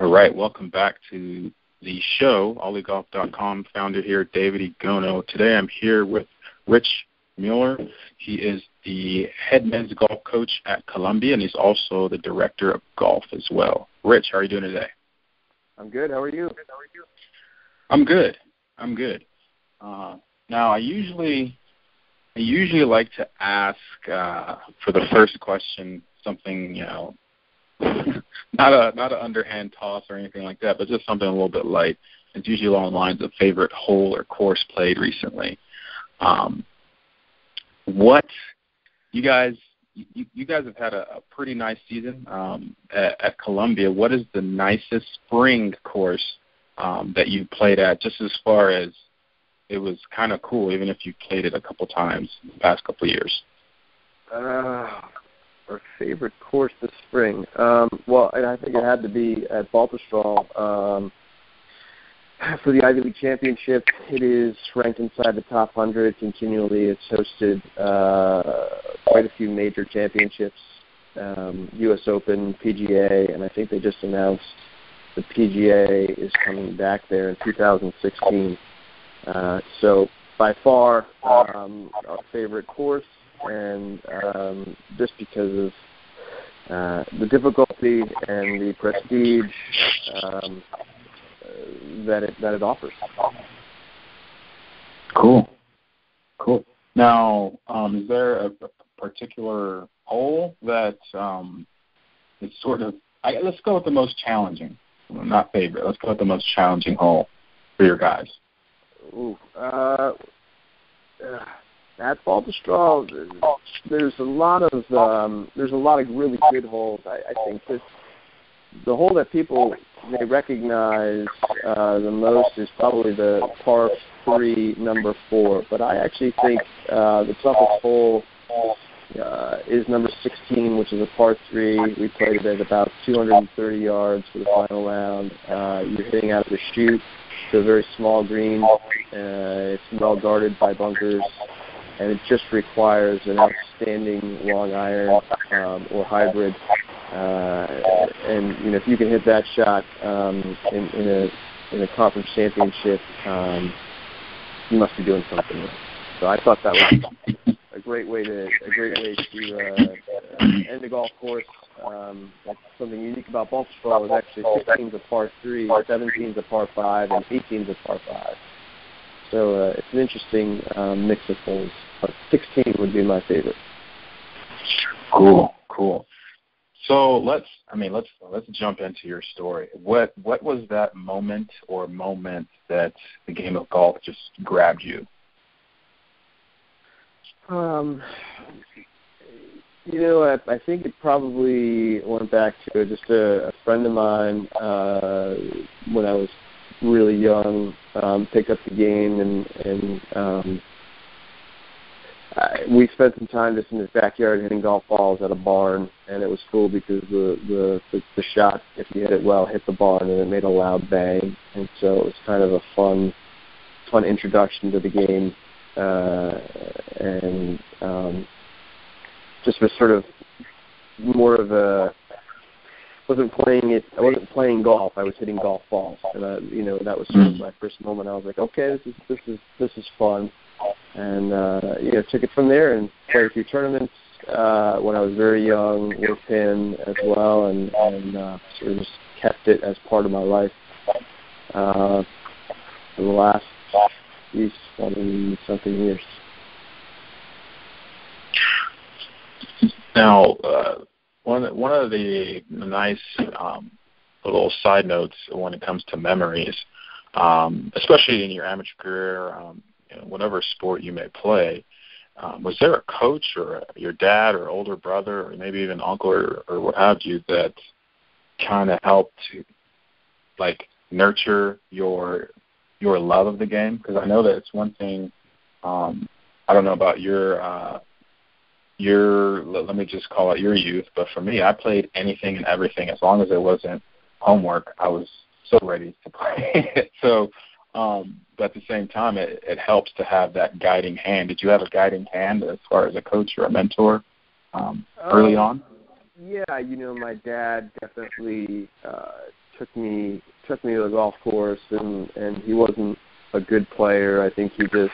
All right, welcome back to the show, ollygolf.com founder here, David Igono. Today I'm here with Rich Mueller. He is the head men's golf coach at Columbia, and he's also the director of golf as well. Rich, how are you doing today? I'm good. How are you? I'm good. Now, I usually like to ask for the first question something, not an underhand toss or anything like that, but just something a little bit light. It's usually along the lines of favorite hole or course played recently. What you guys have had a pretty nice season at Columbia. What is the nicest spring course that you played at, just as far as it was kind of cool, even if you played it a couple times in the past couple of years? Our favorite course this spring. Well, and I think it had to be at Baltusrol. For the Ivy League Championship, it is ranked inside the top 100 continually. It's hosted quite a few major championships, U.S. Open, PGA, and I think they just announced the PGA is coming back there in 2016. So by far our favorite course, and just because of the difficulty and the prestige that it offers. Cool. Now, is there a particular hole that is sort of? Let's go with the most challenging, not favorite. Let's go with the most challenging hole for your guys. Ooh, at Baltusrol, there's a lot of really good holes. I think the hole that people may recognize the most is probably the par 3, number 4. But I actually think the toughest hole is number 16, which is a par 3. We played it at about 230 yards for the final round. You're hitting out of the chute to a very small green. It's well guarded by bunkers, and it just requires an outstanding long iron or hybrid. And if you can hit that shot in a conference championship, you must be doing something right. So I thought that was a great way to end the golf course. That's something unique about Baltusrol is actually 16 is a par 3, 17 is a par 5, and 18 is a par 5. So it's an interesting mix of holes. But 16 would be my favorite. Cool. So let's jump into your story. What was that moment or moments that the game of golf just grabbed you? I think it probably went back to just a friend of mine when I was really young, picked up the game, and we spent some time just in his backyard hitting golf balls at a barn, and it was cool because the shot, if you hit it well, hit the barn, and it made a loud bang, and so it was kind of a fun introduction to the game, and just was sort of more of a. I wasn't playing golf. I was hitting golf balls, and that was sort of my first moment. I was like, okay, this is fun, and took it from there and played a few tournaments when I was very young with him as well, and sort of just kept it as part of my life for the last 20-something years. Now, one of the nice little side notes when it comes to memories, especially in your amateur career, whatever sport you may play, was there a coach or your dad or older brother or maybe even uncle or what have you that kind of helped to nurture your love of the game? Because I know that it's one thing. I don't know about your let me just call it your youth, but for me, I played anything and everything as long as it wasn't homework. I was so ready to play it. So, but at the same time, it helps to have that guiding hand. Did you have a guiding hand as far as a coach or a mentor early on? Yeah, my dad definitely took me to the golf course, and he wasn't a good player. I think he just,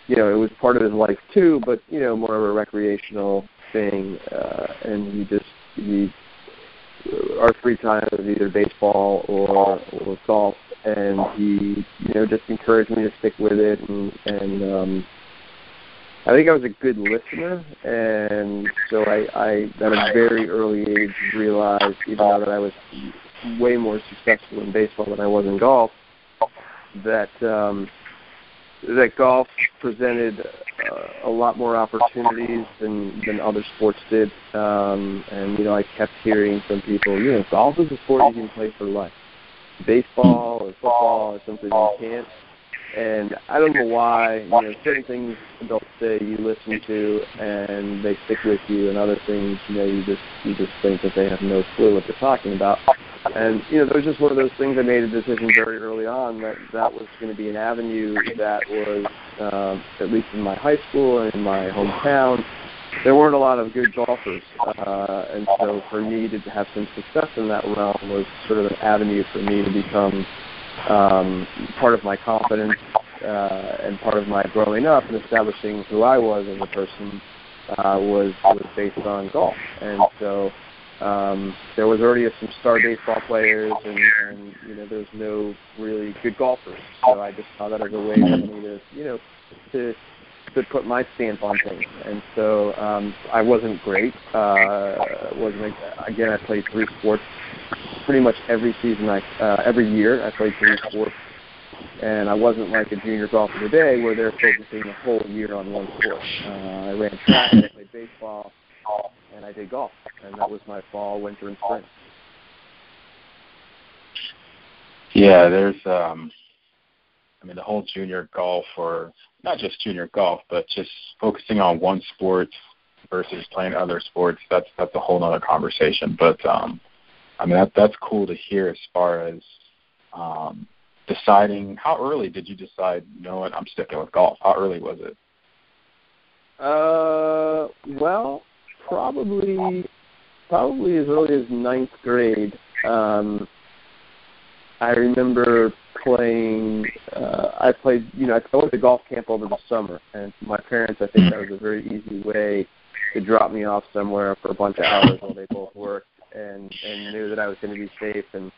it was part of his life too, but more of a recreational thing. And our free time was either baseball or golf, and he just encouraged me to stick with it, and I think I was a good listener, and so I at a very early age realized, even though that I was way more successful in baseball than I was in golf, that golf presented a lot more opportunities than other sports did. And I kept hearing from people, golf is a sport you can play for life. Baseball or football is something you can't. And I don't know why, certain things adults say you listen to and they stick with you, and other things, you just think that they have no clue what they're talking about. And, that was just one of those things. I made a decision very early on that was going to be an avenue that was, at least in my high school and in my hometown, there weren't a lot of good golfers. And so for me to have some success in that realm was sort of an avenue for me to become part of my confidence and part of my growing up and establishing who I was as a person was based on golf. And so there was already some star baseball players, and there's no really good golfers. So I just saw that as a way for me to put my stamp on things. And so I wasn't great. Again, I played 3 sports pretty much every season. Every year I played 3 sports, and I wasn't like a junior golfer today where they're focusing the whole year on one sport. I ran track, I played baseball, and I did golf, and that was my fall, winter, and spring. Yeah, there's the whole junior golf, or not just junior golf, but just focusing on one sport versus playing other sports, that's a whole other conversation. But that's cool to hear as far as deciding. How early did you decide, I'm sticking with golf? How early was it? Well, probably as early as 9th grade. I remember playing. I went to golf camp over the summer, and for my parents, I think that was a very easy way to drop me off somewhere for a bunch of hours while they both worked, and knew that I was going to be safe and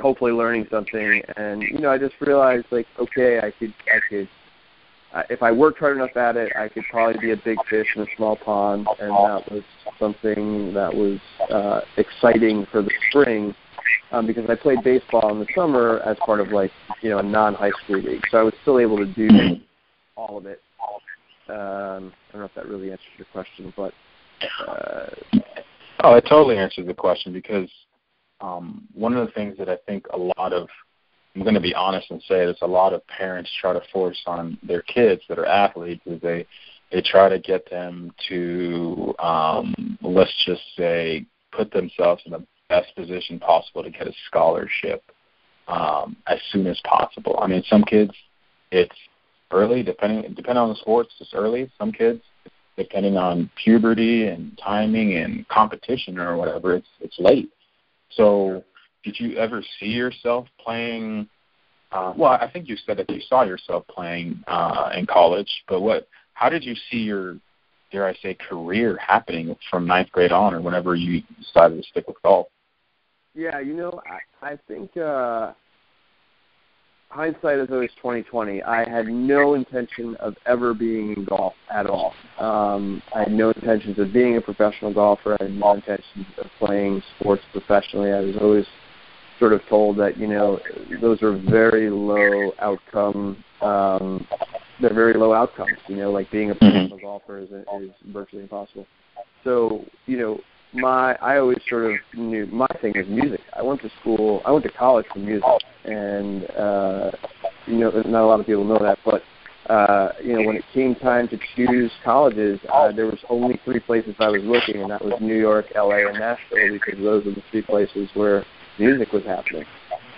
hopefully learning something. And I just realized, okay, I could. If I worked hard enough at it, I could probably be a big fish in a small pond, and that was something that was exciting for the spring. Because I played baseball in the summer as part of a non-high school league, so I was still able to do all of it. I don't know if that really answers your question, but oh, it totally answers the question, because one of the things that I think I'm going to be honest and say there's a lot of parents try to force on their kids that are athletes is they try to get them to let's just say put themselves in the best position possible to get a scholarship as soon as possible. Some kids, it's early, depending on the sports, it's early. Some kids, depending on puberty and timing and competition or whatever, it's late. So did you ever see yourself playing? I think you said that you saw yourself playing in college, but how did you see your, dare I say, career happening from 9th grade on, or whenever you decided to stick with golf? Yeah, I think hindsight is always 20/20. I had no intention of ever being in golf at all. I had no intentions of being a professional golfer. I had no intentions of playing sports professionally. I was always sort of told that, those are very low outcome. They're very low outcomes. Like being a professional golfer is virtually impossible. So, I always sort of knew my thing was music. I went to college for music, and not a lot of people know that, but when it came time to choose colleges, there was only 3 places I was looking, and that was New York, LA, and Nashville, because those were the 3 places where music was happening.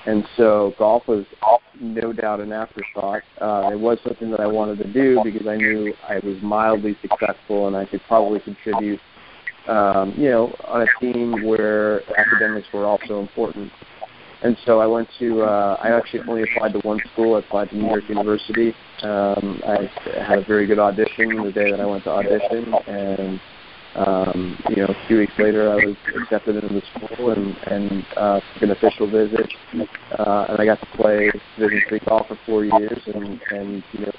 And so golf was no doubt an afterthought. It was something that I wanted to do because I knew I was mildly successful and I could probably contribute on a team where academics were also important. And so I went to, I actually only applied to one school. I applied to New York University. I had a very good audition the day that I went to audition, and a few weeks later I was accepted into the school and took an official visit, and I got to play Division III golf for 4 years and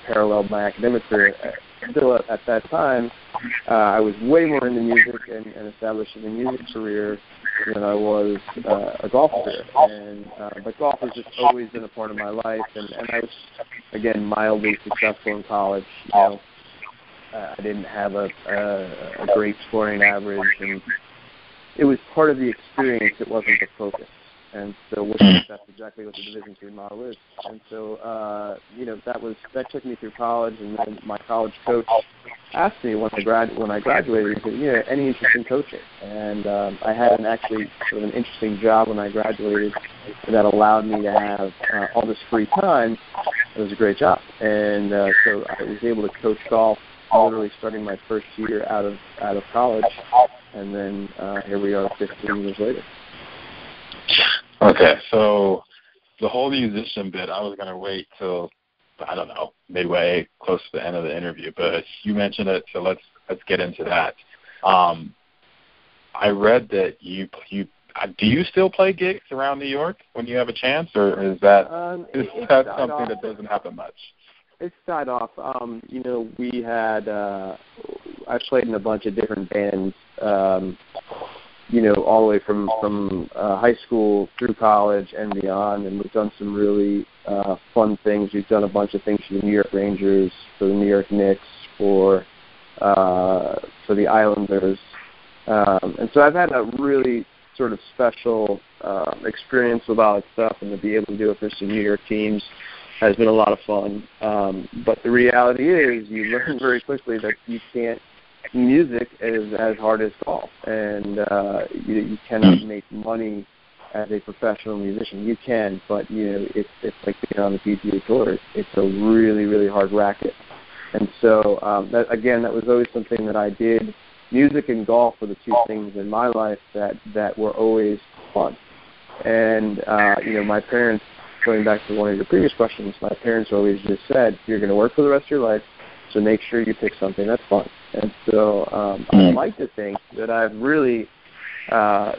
paralleled my academic career. Still at that time, I was way more into music and establishing a music career than I was a golf career. But golf has just always been a part of my life, and I was, again, mildly successful in college. I didn't have a great scoring average, and it was part of the experience. It wasn't the focus. And so that's exactly what the Division III model is. And so, that took me through college, and then my college coach asked me when I graduated, he said, any interest in coaching? And I had actually sort of an interesting job when I graduated that allowed me to have all this free time. It was a great job. And so I was able to coach golf literally starting my first year out of college, and then here we are 15 years later. Okay, so the whole musician bit, I was going to wait till, I don't know, midway, close to the end of the interview, but you mentioned it, so let's get into that. I read that you do you still play gigs around New York when you have a chance, or is that something that doesn't happen much? It's died off. We had I played in a bunch of different bands, all the way from high school through college and beyond, and we've done some really fun things. We've done a bunch of things for the New York Rangers, for the New York Knicks, for the Islanders, and so I've had a really sort of special experience with all that stuff, and to be able to do it for some New York teams has been a lot of fun. But the reality is, you learn very quickly that you can't. Music is as hard as golf, and you cannot make money as a professional musician. You can, but it's like being on the PGA Tour. It's a really, really hard racket. And so that was always something that I did. Music and golf were the two things in my life that were always fun. And my parents, going back to one of your previous questions, my parents always just said, you're going to work for the rest of your life, so make sure you pick something that's fun. And so I like to think that I've really,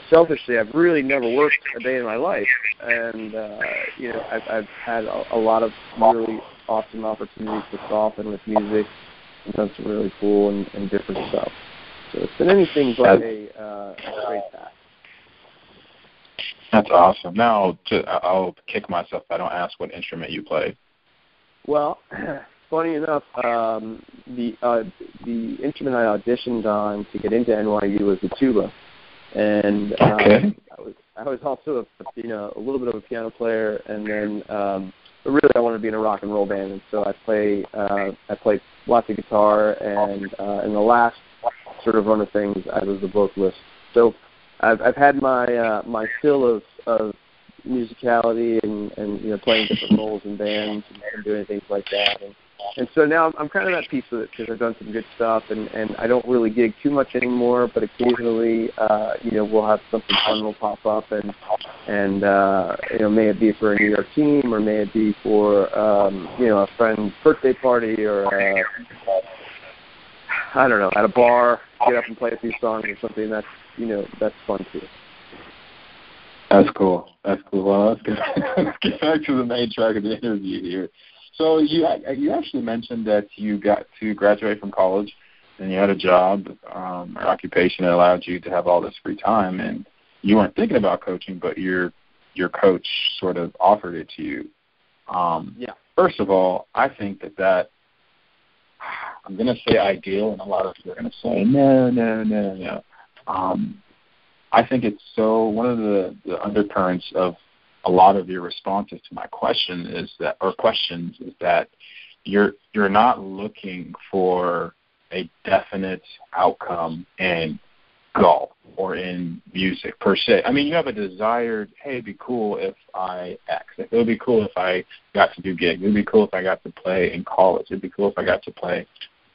selfishly, I've really never worked a day in my life. And, I've had a lot of really awesome opportunities with golf and with music, and done some really cool and different stuff. So it's been anything but a great path. That's awesome. Now, I'll kick myself if I don't ask what instrument you play. Well, funny enough, the instrument I auditioned on to get into NYU was the tuba, and I was also a little bit of a piano player, and then but really I wanted to be in a rock and roll band, and so I played lots of guitar, and in the last sort of run of things, I was the vocalist. So I've had my fill of musicality and playing different roles in bands and doing things like that. And so now I'm kind of at peace with it because I've done some good stuff, and I don't really gig too much anymore, but occasionally, we'll have something fun will pop up, and may it be for a New York team, or may it be for, a friend's birthday party, or, I don't know, at a bar, get up and play a few songs or something. That's fun too. That's cool. Well, let's get back to the main track of the interview here. So you actually mentioned that you got to graduate from college and you had a job or occupation that allowed you to have all this free time, and you weren't thinking about coaching, but your coach sort of offered it to you. First of all, I think that I'm going to say ideal, and a lot of you are going to say no. I think it's one of the undercurrents of a lot of your responses to my questions is that you're not looking for a definite outcome in golf or in music per se. I mean, you have a desired, hey, it'd be cool if I X. It would be cool if I got to do gigs. It would be cool if I got to play in college. It would be cool if I got to play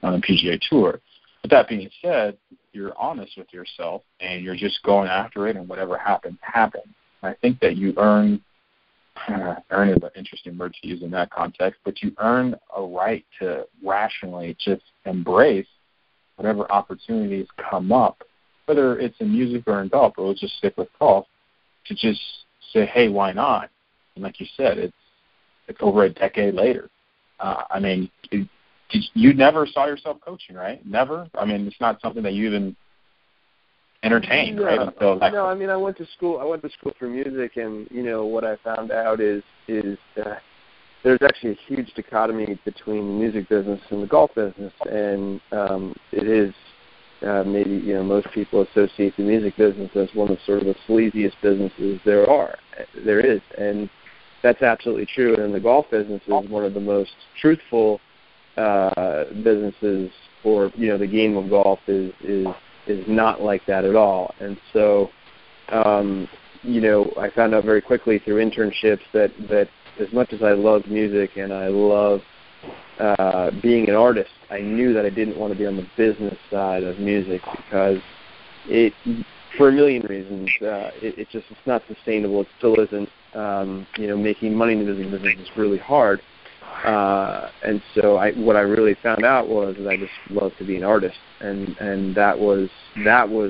on a PGA Tour. But that being said, you're honest with yourself and you're just going after it, and whatever happens, happens. I think that you earn earn is an interesting word to use in that context, but you earn a right to rationally just embrace whatever opportunities come up, whether it's in music or in golf, but we'll just stick with golf, to just say, hey, why not? And like you said, it's over a decade later. I mean, you never saw yourself coaching, right? Never? I mean, it's not something that you even entertained, right? Until that. No, I mean, I went to school for music, and, what I found out is there's actually a huge dichotomy between the music business and the golf business, and it is maybe, most people associate the music business as one of sort of the sleaziest businesses there is, and that's absolutely true. And the golf business is one of the most truthful businesses, or the game of golf is not like that at all. And so, I found out very quickly through internships that as much as I love music and I love being an artist, I knew that I didn't want to be on the business side of music, because for a million reasons, it's not sustainable. It still isn't. Making money in the music business is really hard. And so what I really found out was that I just love to be an artist, and that was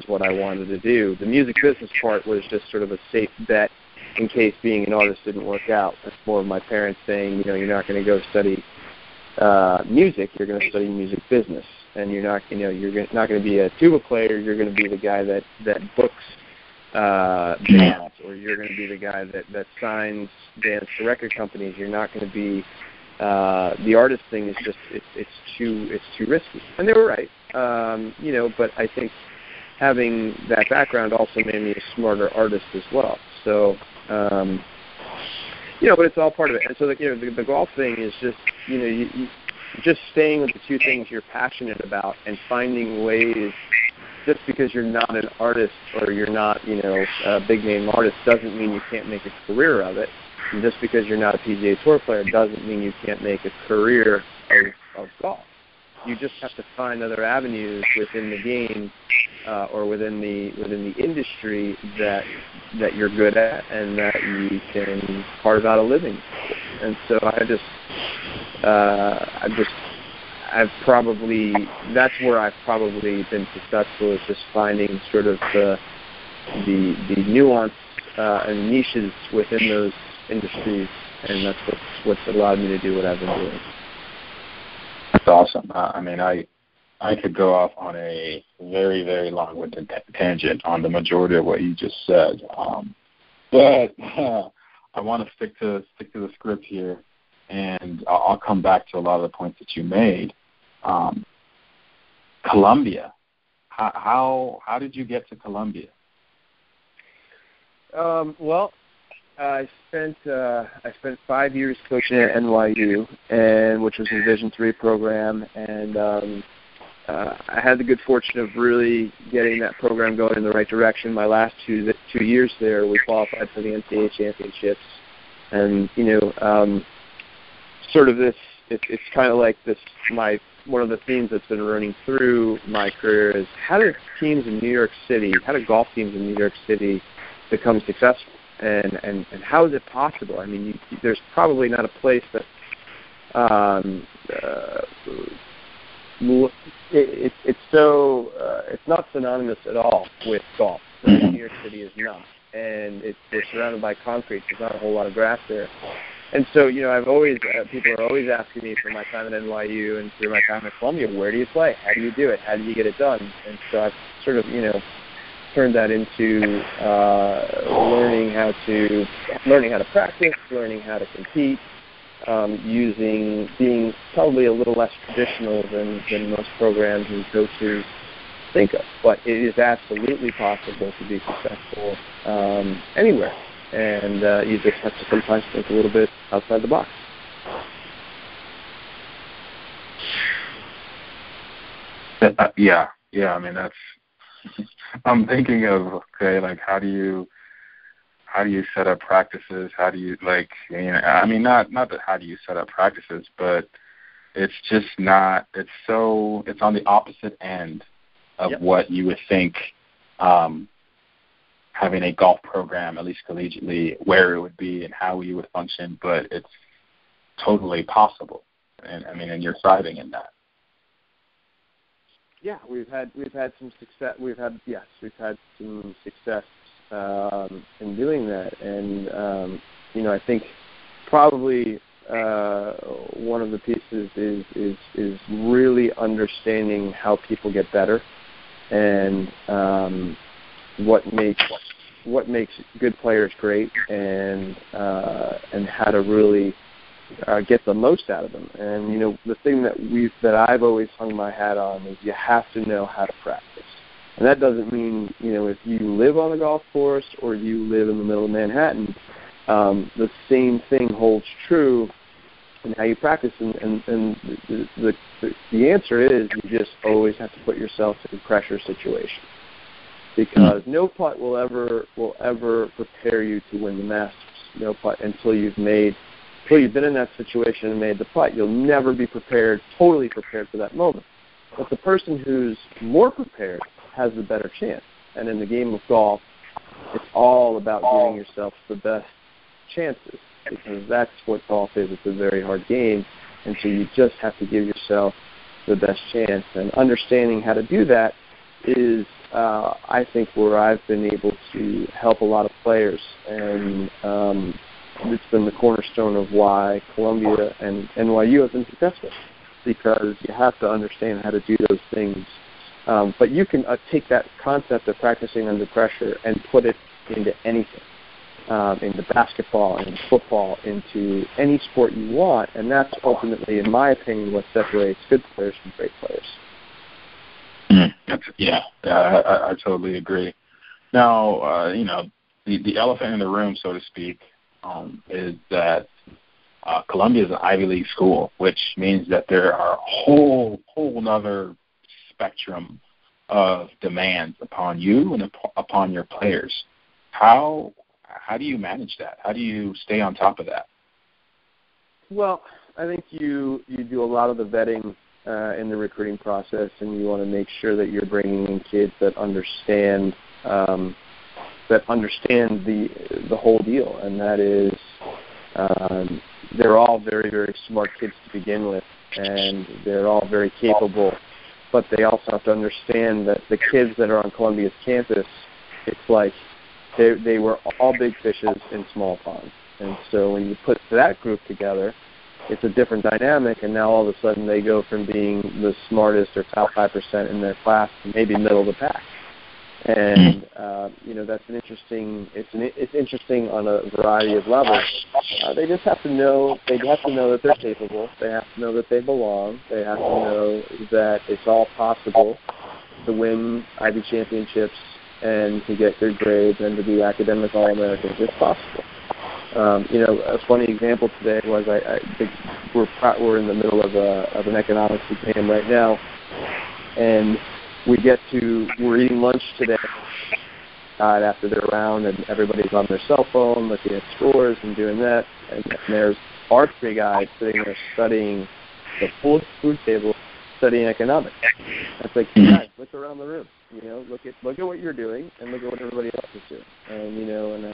what I wanted to do. The music business part was just sort of a safe bet in case being an artist didn't work out. That's more of my parents saying, you're not going to go study music, you're going to study music business, and you're not going to be a tuba player, you're going to be the guy that books bands, or you're going to be the guy that signs bands to record companies. You're not going to be the artist thing is just it's too risky. And they were right, but I think having that background also made me a smarter artist as well. So but it's all part of it. And so the golf thing is just you just staying with the two things you're passionate about and finding ways. Just because you're not an artist or you're not, a big-name artist doesn't mean you can't make a career of it. And just because you're not a PGA Tour player doesn't mean you can't make a career of golf. You just have to find other avenues within the game or within the industry that you're good at and that you can carve out a living. And so that's where I've probably been successful, is just finding sort of the nuance and niches within those industries, and that's what's allowed me to do what I've been doing. That's awesome. I could go off on a very, very long-winded tangent on the majority of what you just said, but I want to stick to the script here, and I'll come back to a lot of the points that you made. Columbia. How did you get to Columbia? Well, I spent 5 years coaching at NYU, which was a Division III program, and I had the good fortune of really getting that program going in the right direction. My last two years there, we qualified for the NCAA championships, and sort of this. It's kind of like this. One of the themes that's been running through my career is how do golf teams in New York City become successful, and how is it possible? I mean, there's probably not a place that it's not synonymous at all with golf. New York City is not, and we're surrounded by concrete. There's not a whole lot of grass there. And so, I've always people are always asking me from my time at NYU and through my time at Columbia, where do you play? How do you do it? How do you get it done? And so I've sort of, turned that into learning how to practice, learning how to compete, being probably a little less traditional than most programs and coaches think of. But it is absolutely possible to be successful anywhere. And you just have to sometimes think a little bit outside the box. Yeah. I mean, that's. I'm thinking of like how do you set up practices? How do you I mean, not that how do you set up practices, but it's just not. It's on the opposite end of what you would think. having a golf program, at least collegiately, where it would be and how you would function, but it's totally possible. And I mean, and you're thriving in that. Yeah, we've had some success. We've had some success in doing that, and I think probably one of the pieces is really understanding how people get better, and what makes good players great, and how to really get the most out of them. And the thing that I've always hung my hat on is you have to know how to practice. And that doesn't mean if you live on a golf course or you live in the middle of Manhattan, the same thing holds true in how you practice. And the answer is you just always have to put yourself in pressure situations, because no putt will ever prepare you to win the Masters. No putt until you've been in that situation and made the putt. You'll never be totally prepared for that moment. But the person who's more prepared has the better chance. And in the game of golf, it's all about giving yourself the best chances, because that's what golf is. It's a very hard game, and so you just have to give yourself the best chance. And understanding how to do that is, I think, where I've been able to help a lot of players. And it's been the cornerstone of why Columbia and NYU have been successful, because you have to understand how to do those things. But you can take that concept of practicing under pressure and put it into anything, into basketball, into football, into any sport you want, and that's ultimately, in my opinion, what separates good players from great players. I totally agree. Now, the elephant in the room, so to speak, is that Columbia is an Ivy League school, which means that there are a whole nother spectrum of demands upon you and upon your players. How do you manage that? How do you stay on top of that? Well, I think you do a lot of the vetting in the recruiting process, and you want to make sure that you're bringing in kids that understand the whole deal, and that is they're all very, very smart kids to begin with, and they're all very capable, but they also have to understand that the kids that are on Columbia's campus, it's like they were all big fishes in small ponds. And so when you put that group together, it's a different dynamic, and now all of a sudden they go from being the smartest or top 5% in their class to maybe middle of the pack. And that's an interesting. It's interesting on a variety of levels. They just have to know. They have to know that they're capable. They have to know that they belong. They have to know that it's all possible to win Ivy championships and to get good grades and to be academic All-Americans. It's possible. A funny example today was I think we're in the middle of an economics exam right now, and we're eating lunch today after their round, and everybody's on their cell phone looking at scores and doing that, and there's our three guys sitting there studying the full food table, studying economics. It's like, guys, look around the room, look at what you're doing and look at what everybody else is doing, and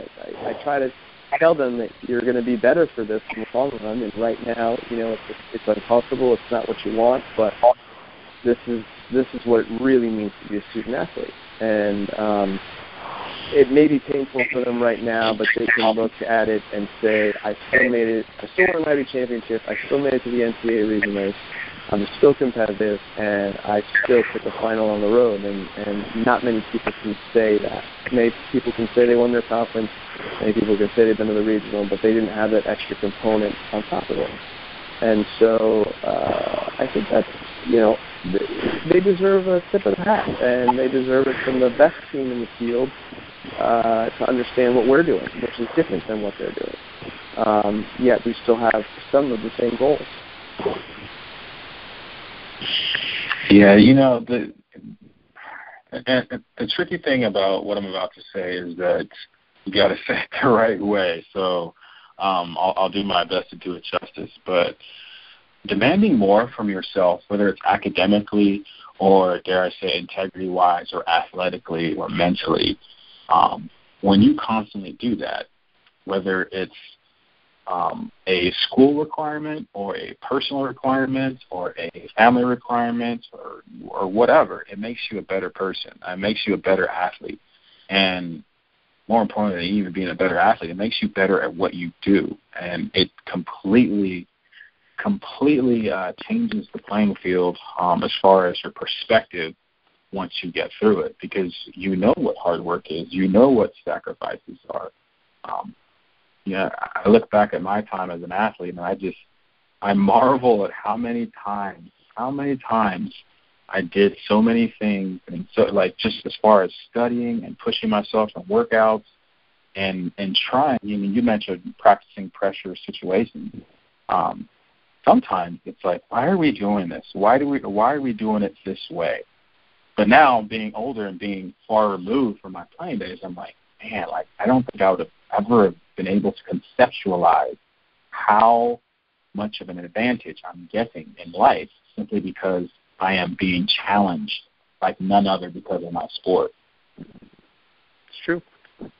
I try to tell them that you're going to be better for this in the long run, and right now, it's uncomfortable, it's not what you want, but this is what it really means to be a student athlete. And it may be painful for them right now, but they can look at it and say, I still made it. I still won an Ivy championship. I still made it to the NCAA regionals. I'm still competitive, and I still took a final on the road. And not many people can say that. Many people can say they won their conference. Many people can say they've been to the regional, but they didn't have that extra component on top of it. And so I think that's, they deserve a tip of the hat, and they deserve it from the best team in the field to understand what we're doing, which is different than what they're doing. Yet we still have some of the same goals. Yeah, the tricky thing about what I'm about to say is that you got to say it the right way. So I'll do my best to do it justice. But demanding more from yourself, whether it's academically or, dare I say, integrity-wise or athletically or mentally, when you constantly do that, whether it's a school requirement or a personal requirement or a family requirement or whatever, it makes you a better person. It makes you a better athlete. And more importantly, even being a better athlete, it makes you better at what you do. And it completely changes the playing field as far as your perspective once you get through it, because you know what hard work is. You know what sacrifices are. I look back at my time as an athlete, and I marvel at how many times I did so many things, and so like just as far as studying and pushing myself in workouts and trying. I mean, you mentioned practicing pressure situations. Sometimes it's like, why are we doing this? Why are we doing it this way? But now, being older and being far removed from my playing days, I'm like, man, like I don't think I would have ever been able to conceptualize how much of an advantage I'm getting in life simply because I am being challenged like none other because of my sport. It's true. It's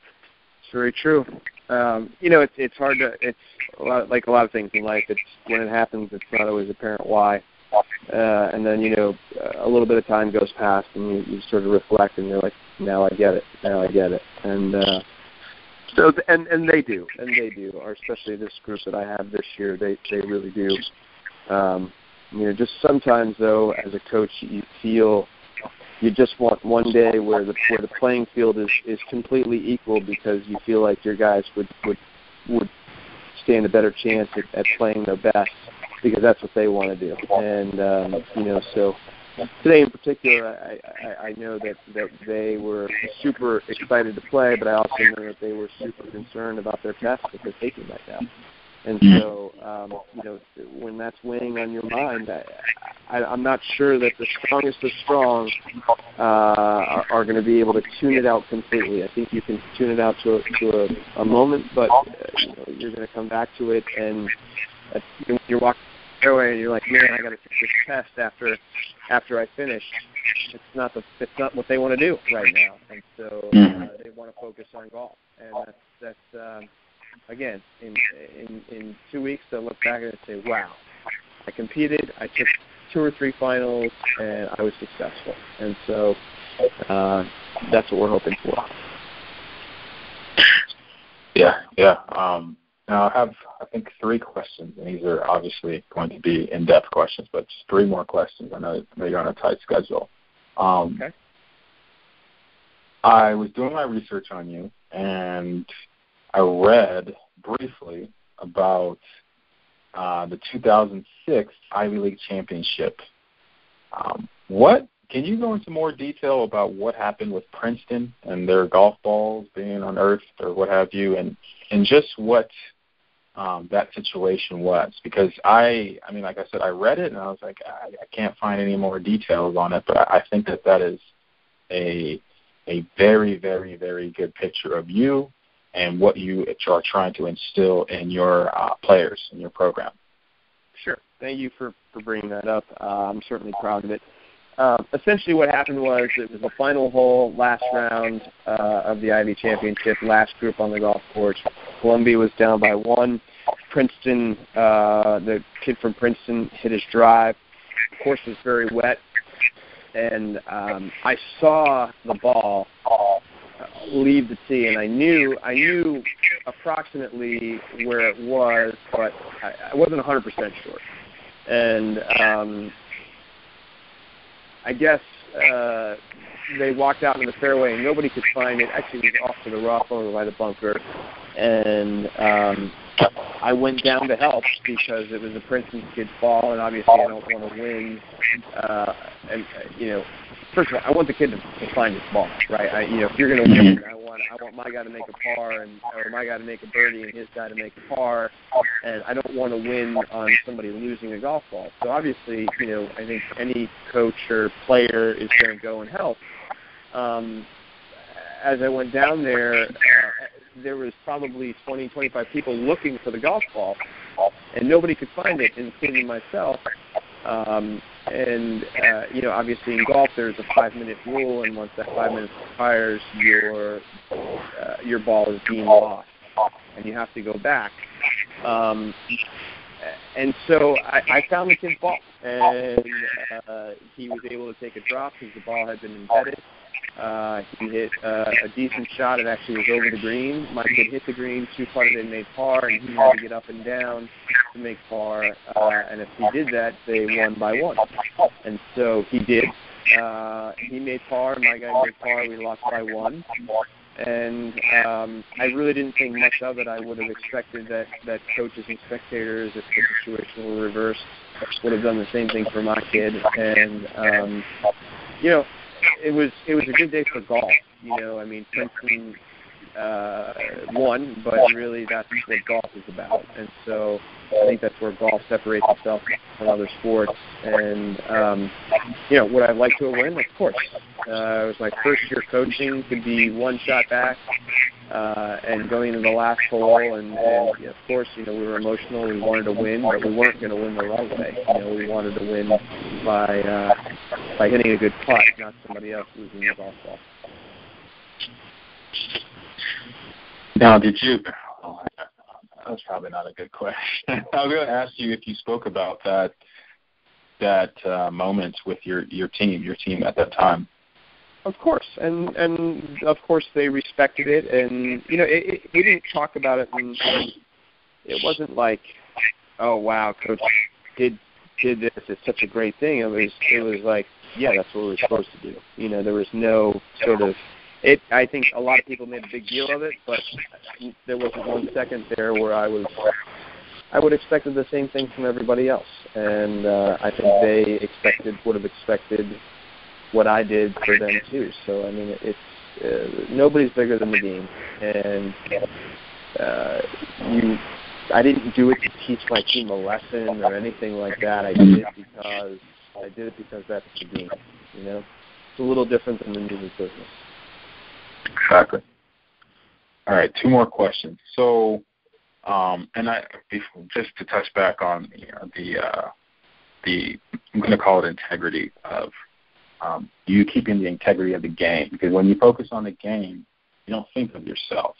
very true. It's hard to. It's like a lot of things in life. It's when it happens, it's not always apparent why. And then a little bit of time goes past, and you sort of reflect, and you're like, now I get it. And so they do, or especially this group that I have this year, they really do. Just sometimes though, as a coach, you feel you just want one day where the playing field is completely equal, because you feel like your guys would stand a better chance at playing their best, because that's what they want to do. And so today in particular, I know that they were super excited to play, but I also know that they were super concerned about their test that they're taking right now. And so, when that's weighing on your mind, I'm not sure that the strongest of strong are going to be able to tune it out completely. I think you can tune it out to a moment, but you're going to come back to it, and you're walking the fairway and you're like, man, I got to take this test after I finish. It's not what they want to do right now, and so they want to focus on golf, and that's again, in 2 weeks, they'll look back and say, wow, I competed, I took 2 or 3 finals, and I was successful. And so that's what we're hoping for. Yeah. Now I have, I think, 3 questions, and these are obviously going to be in-depth questions, but just 3 more questions. I know that you're on a tight schedule. Okay. I was doing my research on you, and I read briefly about the 2006 Ivy League Championship. Can you go into more detail about what happened with Princeton and their golf balls being unearthed or what have you, and just what that situation was? Because I mean, like I said, I read it and I was like, I can't find any more details on it, but I think that is a very, very, very good picture of you and what you are trying to instill in your players in your program. Sure. Thank you for bringing that up. I'm certainly proud of it. Essentially what happened was it was the final hole, last round of the Ivy Championship, last group on the golf course. Columbia was down by 1. Princeton, the kid from Princeton, hit his drive. The course was very wet, and I saw the ball leave the tee, and I knew approximately where it was, but I wasn't 100% sure. And I guess they walked out in the fairway, and nobody could find it. Actually, it was off to the rough over by the bunker, and I went down to help because it was a Princeton kid's ball, and obviously I don't want to win. First of all, I want the kid to find his ball, right? If you're going to win, I want my guy to make a par, or my guy to make a birdie, and his guy to make a par, and I don't want to win on somebody losing a golf ball. So obviously, I think any coach or player is going to go and help. As I went down there, there was probably 20, 25 people looking for the golf ball, and nobody could find it, including myself. And obviously in golf there's a 5-minute rule, and once that 5 minutes expires, your ball is deemed lost, and you have to go back. And so I found the kid's ball, and he was able to take a drop because the ball had been embedded. He hit a decent shot. It actually was over the green. My kid hit the green, 2-putted and made par, and he had to get up and down to make par. And if he did that, they won by 1. And so he did. He made par. My guy made par. We lost by 1. And I really didn't think much of it. I would have expected that coaches and spectators, if the situation were reversed, would have done the same thing for my kid. And it was a good day for golf. Princeton won, but really that's what golf is about. And so I think that's where golf separates itself from other sports. And would I like to win? Of course. It was my first year coaching, to be one shot back and going into the last hole. And of course, we were emotional. We wanted to win, but we weren't going to win the right way. We wanted to win by hitting a good putt, not somebody else losing the golf ball. Now, did you? Oh, that's probably not a good question. I was going to ask you if you spoke about that moment with your team at that time. Of course, and of course they respected it, and we didn't talk about it, and it wasn't like, oh wow, coach did this, it's such a great thing. It was like, yeah, that's what we're supposed to do. There was no sort of it. I think a lot of people made a big deal of it, but there wasn't 1 second there where I would have expected the same thing from everybody else, and I think they would have expected what I did for them too. So it's nobody's bigger than the game, and I didn't do it to teach my team a lesson or anything like that. I did it because that's the game. It's a little different than the music business. Exactly. All right, 2 more questions. So, just to touch back on the I'm going to call it integrity of you keeping the integrity of the game, because when you focus on the game, you don't think of yourself.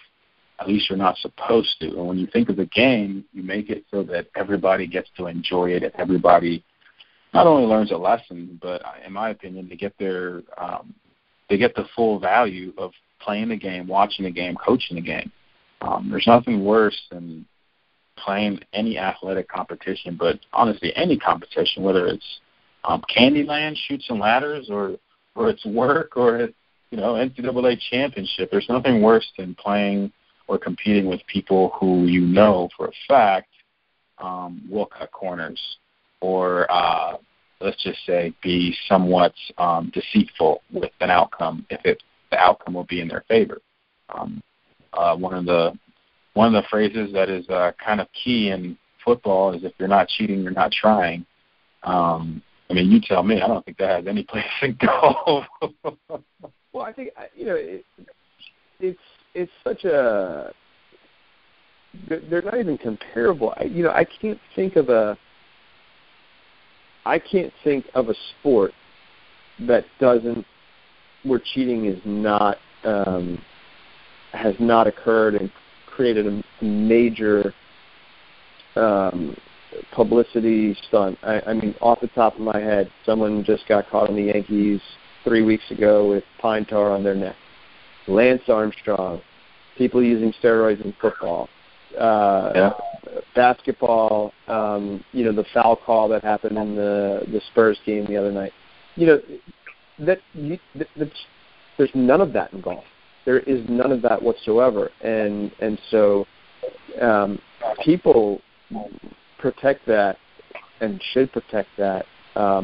At least you're not supposed to. And when you think of the game, you make it so that everybody gets to enjoy it, and everybody not only learns a lesson, but in my opinion, they get the full value of playing the game, watching the game, coaching the game. There's nothing worse than playing any athletic competition, but honestly, any competition, whether it's Candyland, Chutes and Ladders, or it's work, or it's NCAA championship. There's nothing worse than playing or competing with people who for a fact will cut corners, or let's just say be somewhat deceitful with an outcome if the outcome will be in their favor. One of the phrases that is kind of key in football is, if you're not cheating, you're not trying. You tell me. I don't think that has any place in golf. Well, I think it's such a. They're not even comparable. I can't think of a sport that doesn't, where cheating is not has not occurred and created a major publicity stunt. Off the top of my head, someone just got caught on the Yankees 3 weeks ago with pine tar on their neck. Lance Armstrong, people using steroids in football, basketball, the foul call that happened in the Spurs game the other night. There's none of that in golf. There is none of that whatsoever, and so people protect that and should protect that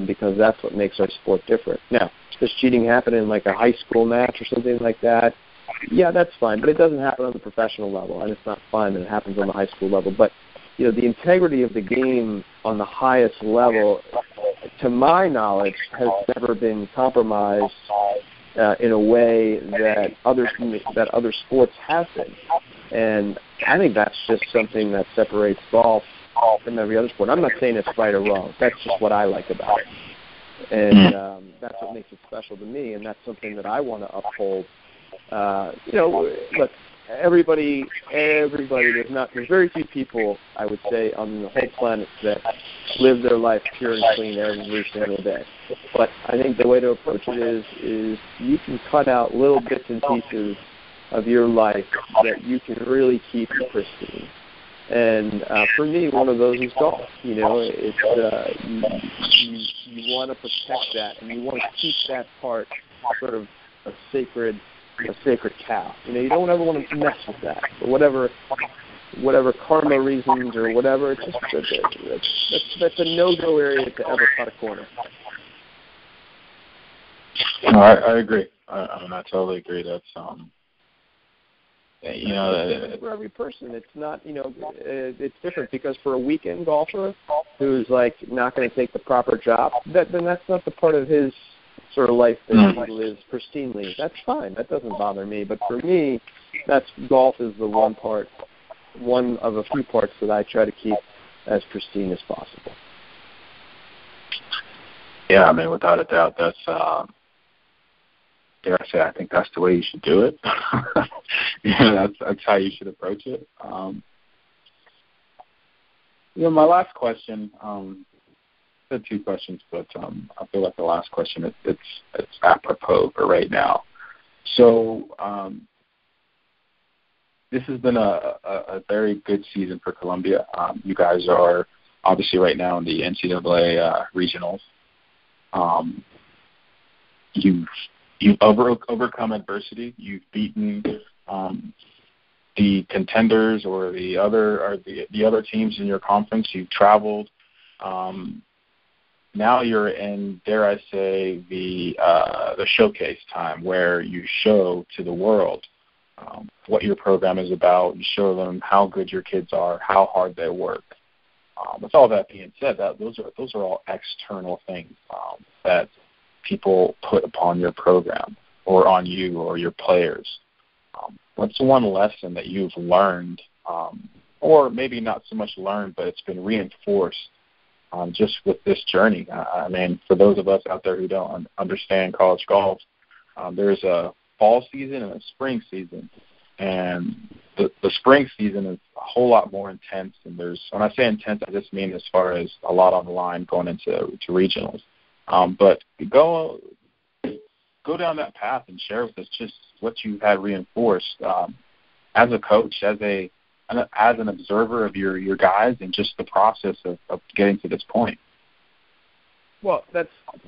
because that's what makes our sport different. Now, does cheating happen in like a high school match or something like that? Yeah, that's fine, but it doesn't happen on the professional level, and it's not fun that it happens on the high school level. But the integrity of the game on the highest level, to my knowledge, has never been compromised in a way that other sports have been. And I think that's just something that separates golf from every other sport. I'm not saying it's right or wrong. That's just what I like about it. And that's what makes it special to me, and that's something that I want to uphold. Look, everybody, there's very few people, I would say, on the whole planet that live their life pure and clean every single day. But I think the way to approach it is you can cut out little bits and pieces of your life that you can really keep pristine. And for me, one of those is golf. You want to protect that, and you want to keep that part sort of a sacred cow. You don't ever want to mess with that for whatever karma reasons or whatever. It's just that's a no-go area to ever cut a corner. No, I agree. I totally agree. That's for every person, it's not, it's different, because for a weekend golfer who's like not going to take the proper job, then that's not the part of his sort of life that he lives pristinely. That's fine. That doesn't bother me. But for me, golf is the one of a few parts that I try to keep as pristine as possible. Yeah, I mean, without a doubt, that's dare I say, I think that's the way you should do it. That's how you should approach it. My last question, I had two questions, but I feel like the last question, it's apropos for right now. So this has been a very good season for Columbia. You guys are obviously right now in the NCAA regionals. You've overcome adversity. You've beaten the contenders or the other teams in your conference. You've traveled. Now you're in, dare I say, the showcase time, where you show to the world what your program is about. You show them how good your kids are, how hard they work. With all that being said, those are all external things that people put upon your program or on you or your players. What's one lesson that you've learned, or maybe not so much learned, but it's been reinforced just with this journey? I mean, for those of us out there who don't understand college golf, there's a fall season and a spring season. And the spring season is a whole lot more intense. And when I say intense, I just mean as far as a lot on the line going into regionals. But go down that path and share with us just what you had reinforced as a coach, as an observer of your guys, and just the process of getting to this point. Well,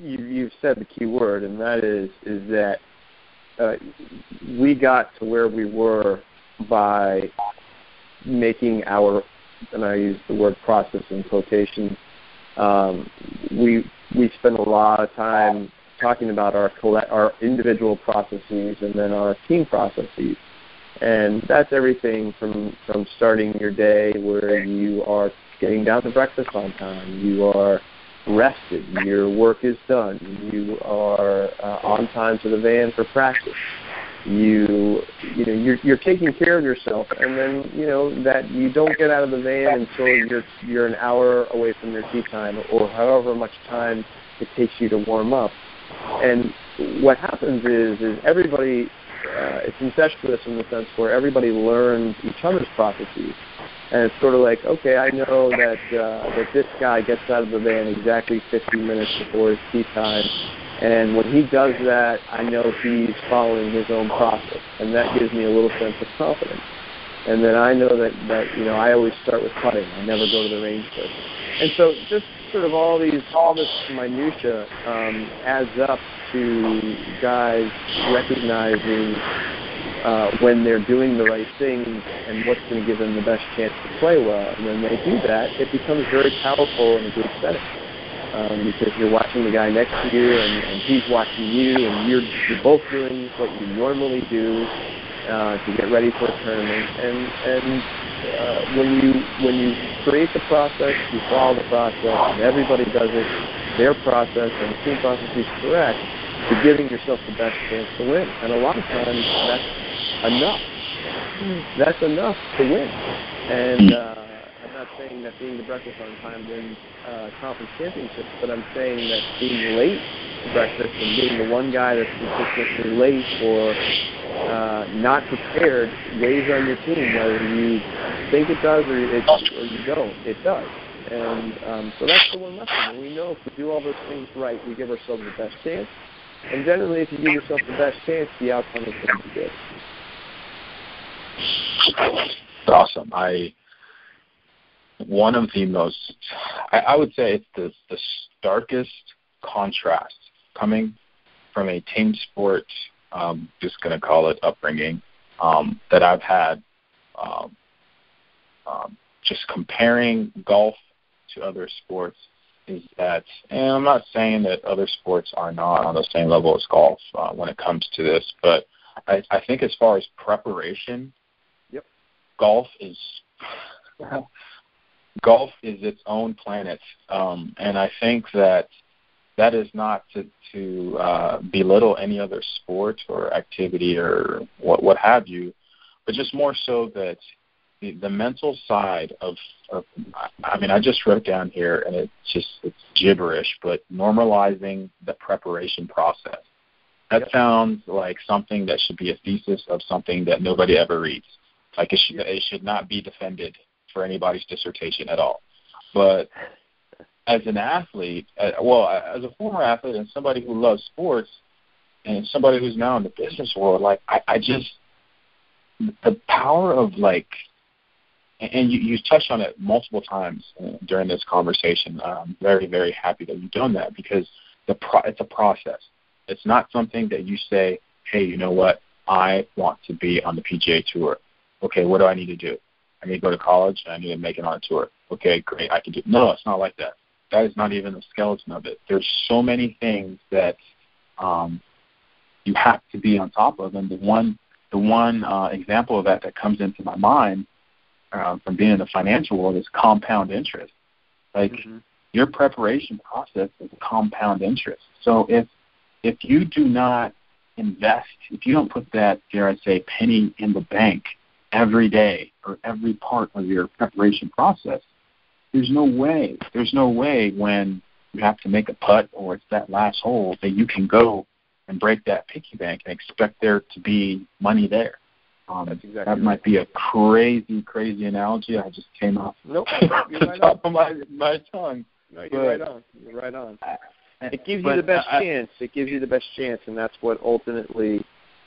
you've said the key word, and that is that we got to where we were by making and I use the word process in quotation. We spent a lot of time talking about our individual processes and then our team processes. And that's everything from starting your day where you are getting down to breakfast on time, you are rested, your work is done, you are on time to the van for practice. You're taking care of yourself, and then that you don't get out of the van until you're an hour away from your tee time, or however much time it takes you to warm up. And what happens is everybody, it's incestuous in the sense where everybody learns each other's processes. And it's sort of like, okay, I know that this guy gets out of the van exactly 15 minutes before his tee time. And when he does that, I know he's following his own process. And that gives me a little sense of confidence. And then I know that I always start with putting. I never go to the range first. And so just sort of all this minutia adds up to guys recognizing when they're doing the right things and what's going to give them the best chance to play well. And when they do that, it becomes very powerful in a group setting. Because you're watching the guy next to you, and he's watching you, and you're both doing what you normally do to get ready for a tournament. And when you create the process, you follow the process, and everybody does it, their process and the team process is correct, you're giving yourself the best chance to win. And a lot of times that's enough. That's enough to win. And I'm not not saying that being to breakfast on time wins conference championships, but I'm saying that being late to breakfast and being the one guy that's consistently late or not prepared weighs on your team, whether you think it does or you don't. It does. And so that's the one lesson. And we know if we do all those things right, we give ourselves the best chance. And generally, if you give yourself the best chance, the outcome is going to be good. Awesome. One of the most, I would say it's the starkest contrast coming from a team sport, just going to call it upbringing, that I've had, just comparing golf to other sports is that, and I'm not saying that other sports are not on the same level as golf when it comes to this, but I think as far as preparation, golf is its own planet, and I think that is not to belittle any other sport or activity or what have you, but just more so that the mental side of I mean, I just wrote down here, and it's gibberish, but normalizing the preparation process. That sounds like something that should be a thesis of something that nobody ever reads. Like it should not be defended for anybody's dissertation at all. But as an athlete, as a former athlete and somebody who loves sports and somebody who's now in the business world, like I just, the power of like, and you touched on it multiple times during this conversation. I'm very, very happy that you've done that because it's a process. It's not something that you say, hey, you know what, I want to be on the PGA Tour. Okay, what do I need to do? I need to go to college, and I need to make it on a tour. Okay, great, I can do it. No, it's not like that. That is not even the skeleton of it. There's so many things that you have to be on top of, and the one example of that comes into my mind from being in the financial world is compound interest. Like your preparation process is compound interest. So if you do not invest, if you don't put that, dare I say, penny in the bank every day or every part of your preparation process, there's no way when you have to make a putt or it's that last hole that you can go and break that piggy bank and expect there to be money there. That's exactly that might be a crazy analogy. I just came off the top of my tongue. No, you're right on. It gives you the best chance. It gives you the best chance, and that's what ultimately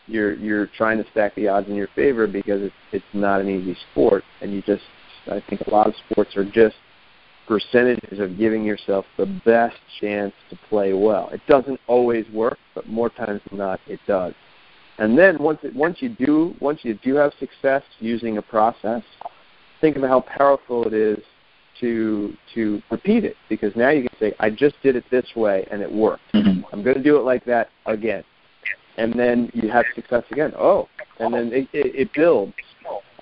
you're trying to stack the odds in your favor because it's not an easy sport, and I think a lot of sports are just percentages of giving yourself the best chance to play well. It doesn't always work, but more times than not, it does. And then once you do have success using a process, think of how powerful it is to repeat it, because now you can say, I just did it this way and it worked. I'm going to do it like that again. And then you have success again. And then it builds.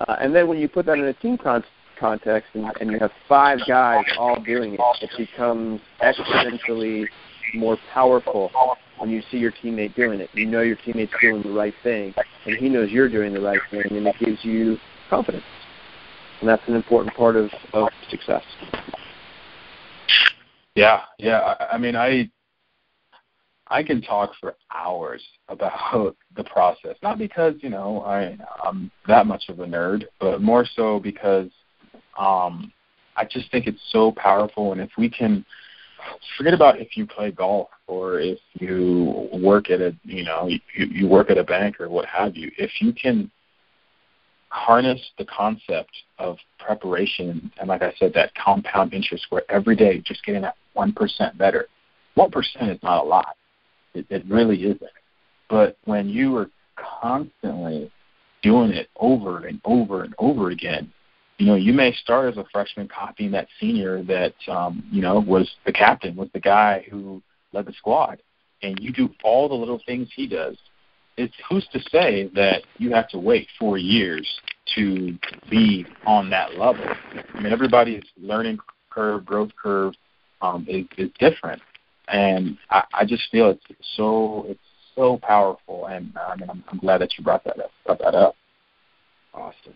And then when you put that in a team context and you have 5 guys all doing it, it becomes exponentially more powerful when you see your teammate doing it. You know your teammate's doing the right thing, and he knows you're doing the right thing, and it gives you confidence. And that's an important part of success. Yeah. I mean, I can talk for hours about the process, not because, I'm that much of a nerd, but more so because I just think it's so powerful. And if we can forget about if you play golf or if you work at you work at a bank or what have you, if you can harness the concept of preparation and like I said, that compound interest where every day just getting that 1% better. 1% is not a lot. It really isn't. But when you are constantly doing it over and over and over again, you may start as a freshman copying that senior that, was the captain, was the guy who led the squad, and you do all the little things he does. Who's to say that you have to wait 4 years to be on that level? I mean, everybody's learning curve, growth curve is different. And I just feel it's so powerful, and I'm glad that you brought that up. Awesome.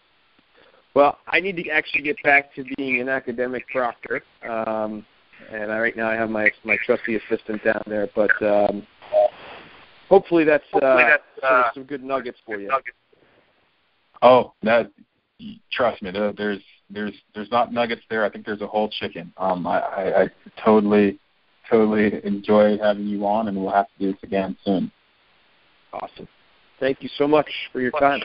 Well, I need to actually get back to being an academic proctor, and right now I have my trusty assistant down there. But hopefully that's some good nuggets for you. Oh, trust me, there's not nuggets there. I think there's a whole chicken. I totally enjoy having you on, and we'll have to do this again soon. Awesome. Thank you so much for your time.